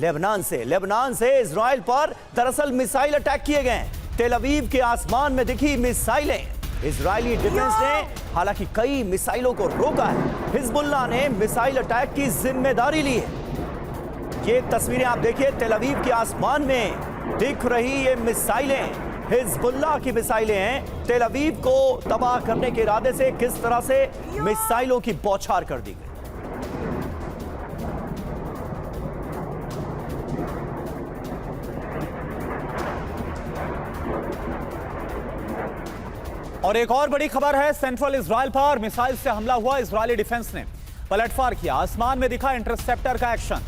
Lebanon से Israel पर दरअसल मिसाइल अटैक किए गए। तेल अवीव के आसमान में दिखी मिसाइलें। इजरायली डिफेंस ने हालांकि कई मिसाइलों को रोका है। हिजबुल्लाह ने मिसाइल अटैक की जिम्मेदारी ली है। ये तस्वीरें आप देखिए, तेल अवीव के आसमान में दिख रही ये मिसाइलें हिजबुल्लाह की मिसाइलें हैं। तेल अवीव को तबाह करने के इरादे से किस तरह से मिसाइलों की बौछार कर दी गई। और एक और बड़ी खबर है, सेंट्रल इजराइल पर मिसाइल से हमला हुआ। इजरायली डिफेंस ने पलटवार किया। आसमान में दिखा इंटरसेप्टर का एक्शन।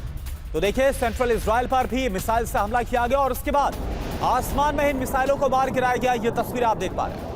तो देखिए, सेंट्रल इजराइल पर भी मिसाइल से हमला किया गया और उसके बाद आसमान में इन मिसाइलों को मार गिराया गया। ये तस्वीर आप देख पा रहे हैं।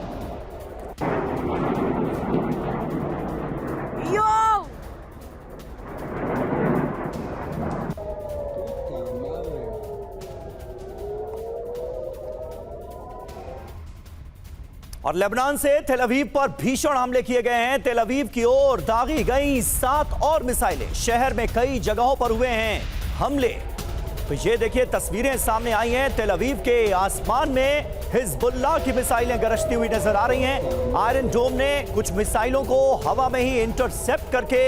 और लेबनान से तेल अवीव पर भीषण हमले किए गए हैं। तेल अवीव की ओर दागी गई 7 और मिसाइलें। शहर में कई जगहों पर हुए हैं हमले। तो ये देखिए, तस्वीरें सामने आई हैं। तेल अवीव के आसमान में हिजबुल्लाह की मिसाइलें गरजती हुई नजर आ रही हैं। आयरन डोम ने कुछ मिसाइलों को हवा में ही इंटरसेप्ट करके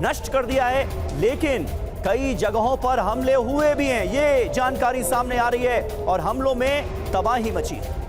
नष्ट कर दिया है, लेकिन कई जगहों पर हमले हुए भी हैं। ये जानकारी सामने आ रही है और हमलों में तबाही मची है।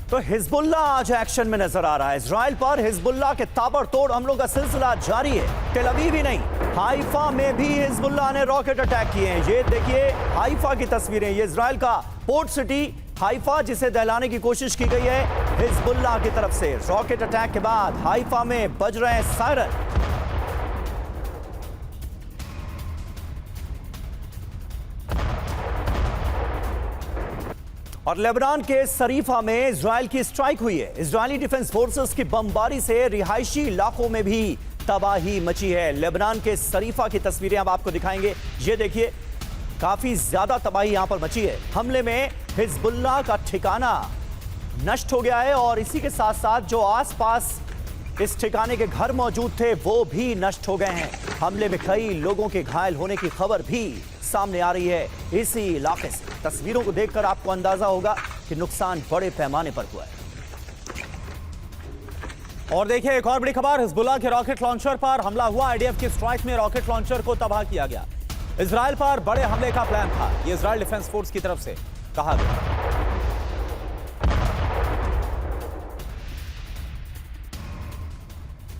तो हिजबुल्लाह आज एक्शन में नजर आ रहा है। इजराइल पर हिजबुल्लाह के ताबड़तोड़ हमलों का सिलसिला जारी है। तेल अवीव ही नहीं, हाइफा में भी हिजबुल्लाह ने रॉकेट अटैक किए हैं। ये देखिए हाइफा की तस्वीरें। ये इजराइल का पोर्ट सिटी हाइफा, जिसे दहलाने की कोशिश की गई है हिजबुल्लाह की तरफ से। रॉकेट अटैक के बाद हाइफा में बज रहे हैं सायरन। और लेबनान के शरीफा में इजराइल की स्ट्राइक हुई है। इजरायली डिफेंस फोर्सेस की बमबारी से रिहायशी इलाकों में भी तबाही मची है। लेबनान के शरीफा की तस्वीरें अब आपको दिखाएंगे। ये देखिए, काफी ज्यादा तबाही यहां पर मची है। हमले में हिजबुल्लाह का ठिकाना नष्ट हो गया है और इसी के साथ साथ जो आसपास इस ठिकाने के घर मौजूद थे वो भी नष्ट हो गए हैं। हमले में कई लोगों के घायल होने की खबर भी सामने आ रही है इसी इलाके से। तस्वीरों को देखकर आपको अंदाजा होगा कि नुकसान बड़े पैमाने पर हुआ है। और देखिए, एक और बड़ी खबर, हिजबुल्लाह के रॉकेट लॉन्चर पर हमला हुआ। आईडीएफ की स्ट्राइक में रॉकेट लॉन्चर को तबाह किया गया। इजराइल पर बड़े हमले का प्लान था, ये इजराइल डिफेंस फोर्स की तरफ से कहा गया।